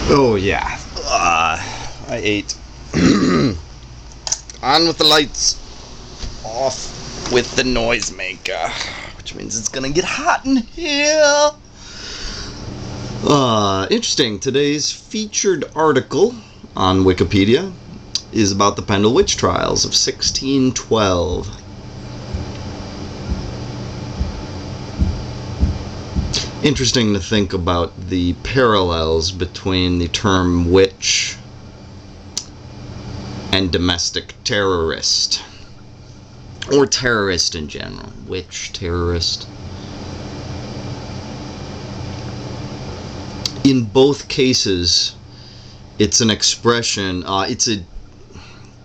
Oh yeah, I ate. On with the lights, off with the noisemaker, which means it's gonna get hot in here. Interesting. Today's featured article on Wikipedia is about the Pendle Witch Trials of 1612. Interesting to think about the parallels between the term witch and domestic terrorist, or terrorist in general. Witch, terrorist. In both cases, it's an expression, it's an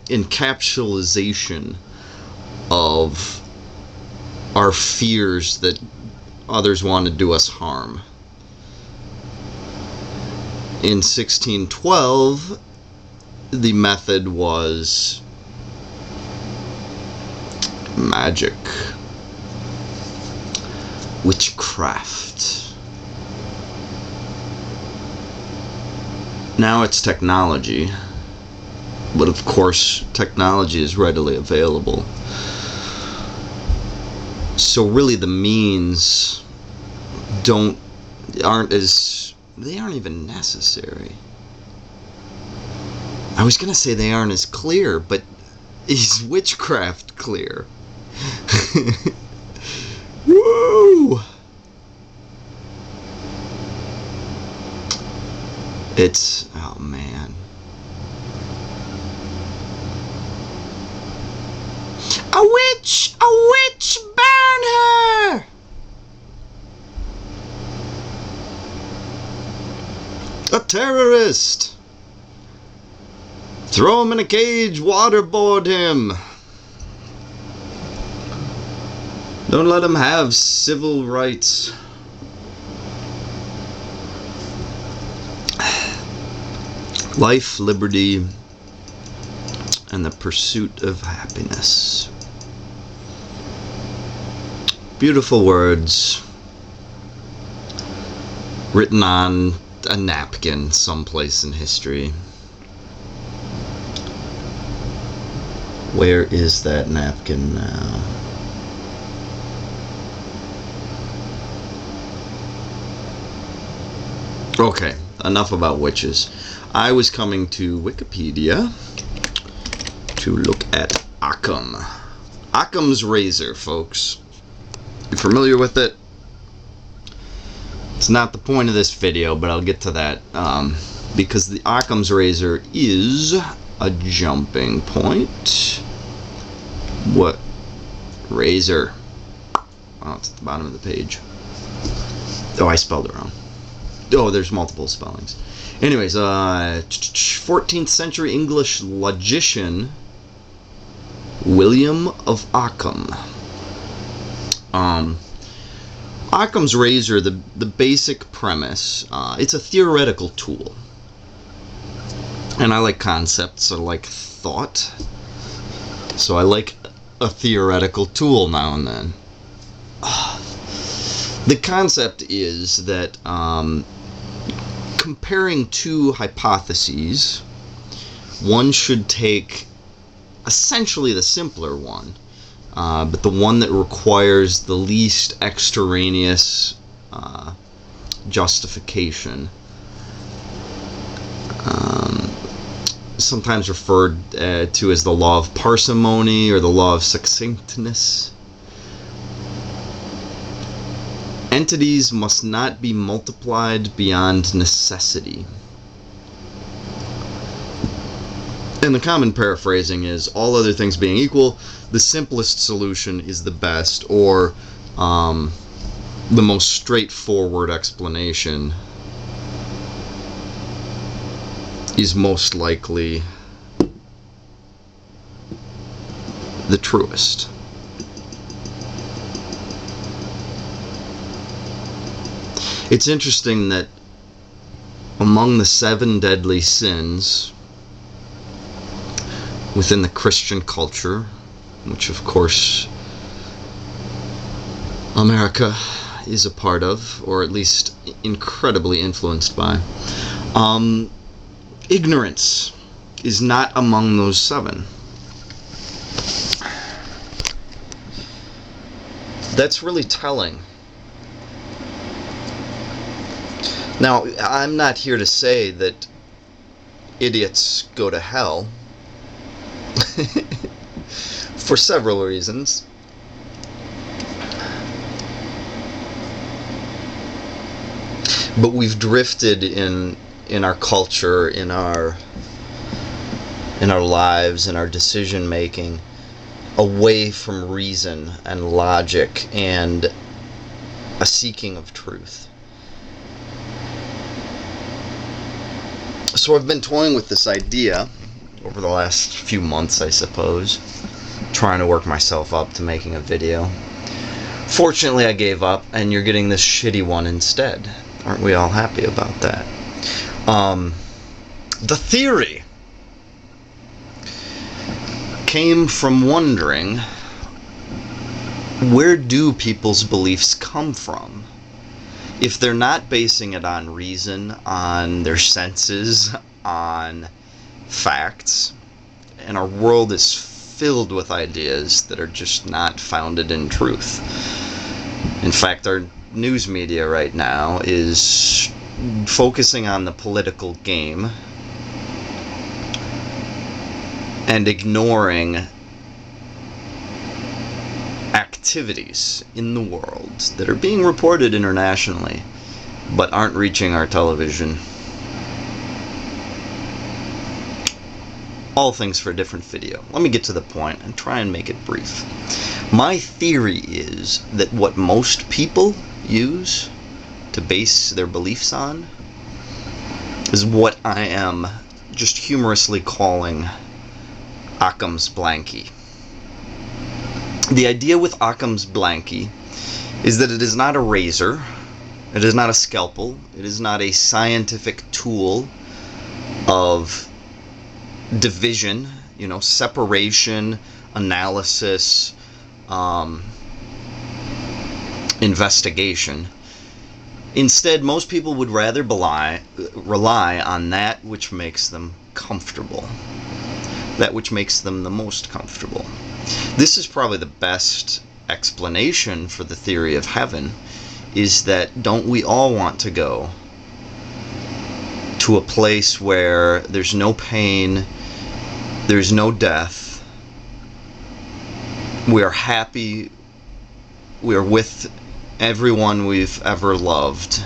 encapsulation of our fears that others want to do us harm. In 1612, the method was magic, witchcraft. Now it's technology, but of course technology is readily available. So really the means aren't even necessary. I was gonna say they aren't as clear, but is witchcraft clear? Woo! Oh man. A witch! A witch! Burn her! A terrorist! Throw him in a cage, waterboard him! Don't let him have civil rights. Life, liberty, and the pursuit of happiness. Beautiful words written on a napkin someplace in history. Where is that napkin now? Okay, enough about witches. I was coming to Wikipedia to look at Ockham. Occam's razor, folks. You familiar with it? It's not the point of this video, but I'll get to that. Because the Occam's razor is a jumping point. What? Razor. Oh, it's at the bottom of the page. Oh, I spelled it wrong. Oh, there's multiple spellings. Anyways, 14th century English logician William of Ockham. Occam's razor, the basic premise, it's a theoretical tool. And I like concepts, I like thought. So I like a theoretical tool now and then. The concept is that comparing two hypotheses, one should take essentially the simpler one, but the one that requires the least extraneous justification. Sometimes referred to as the law of parsimony or the law of succinctness. Entities must not be multiplied beyond necessity. And the common paraphrasing is, all other things being equal, the simplest solution is the best, or the most straightforward explanation is most likely the truest. It's interesting that among the 7 deadly sins within the Christian culture, which of course America is a part of, or at least incredibly influenced by, Ignorance is not among those 7. That's really telling. Now, I'm not here to say that idiots go to hell for several reasons. But we've drifted in our culture, in our lives, in our decision making, away from reason and logic and a seeking of truth. So I've been toying with this idea over the last few months, I suppose, trying to work myself up to making a video. Fortunately, I gave up, and you're getting this shitty one instead. Aren't we all happy about that? The theory came from wondering, where do people's beliefs come from? If they're not basing it on reason, on their senses, on facts, and our world is filled with ideas that are just not founded in truth. In fact, our news media right now is focusing on the political game and ignoring activities in the world that are being reported internationally but aren't reaching our television. All things for a different video. Let me get to the point and try and make it brief. My theory is that what most people use to base their beliefs on is what I am just humorously calling Occam's Blankie. The idea with Occam's Blankie is that it is not a razor, it is not a scalpel, it is not a scientific tool of division, separation, analysis, investigation. Instead, most people would rather rely on that which makes them comfortable, that which makes them the most comfortable. This is probably the best explanation for the theory of heaven, is that don't we all want to go to a place where there's no pain, there's no death, we are happy, we are with everyone we've ever loved,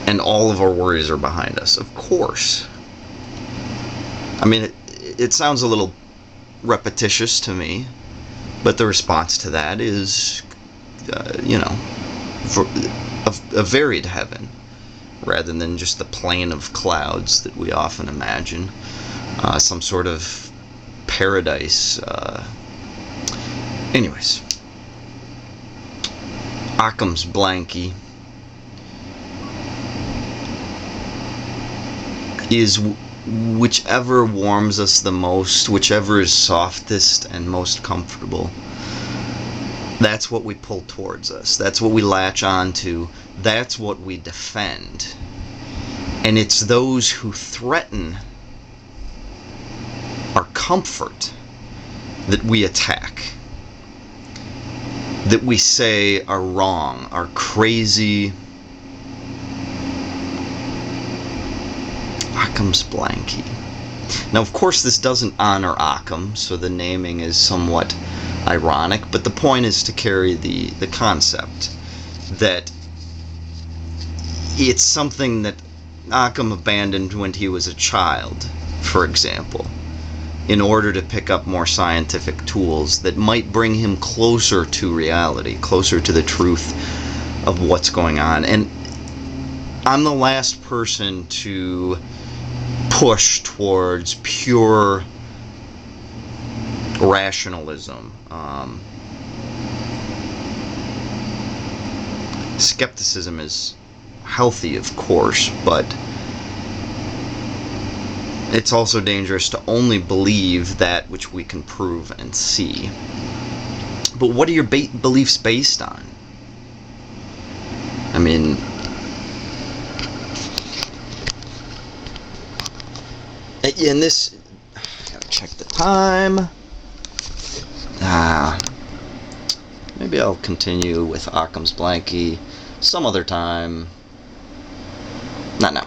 and all of our worries are behind us? Of course. I mean, it sounds a little repetitious to me, but the response to that is, for a varied heaven, rather than just the plain of clouds that we often imagine, some sort of paradise. Anyways, Occam's Blankie is whichever warms us the most, whichever is softest and most comfortable. That's what we pull towards us. That's what we latch on to. That's what we defend. And it's those who threaten our comfort that we attack, that we say are wrong, are crazy. Occam's Blankie. Now, of course, this doesn't honor Ockham, so the naming is somewhat ironic, but the point is to carry the concept that it's something that Ockham abandoned when he was a child, for example, in order to pick up more scientific tools that might bring him closer to reality, closer to the truth of what's going on. And I'm the last person to push towards pure rationalism. Skepticism is healthy, of course, but it's also dangerous to only believe that which we can prove and see. But what are your beliefs based on? I mean, in this, gotta check the time. Maybe I'll continue with Ockham's Blankie some other time. Not now.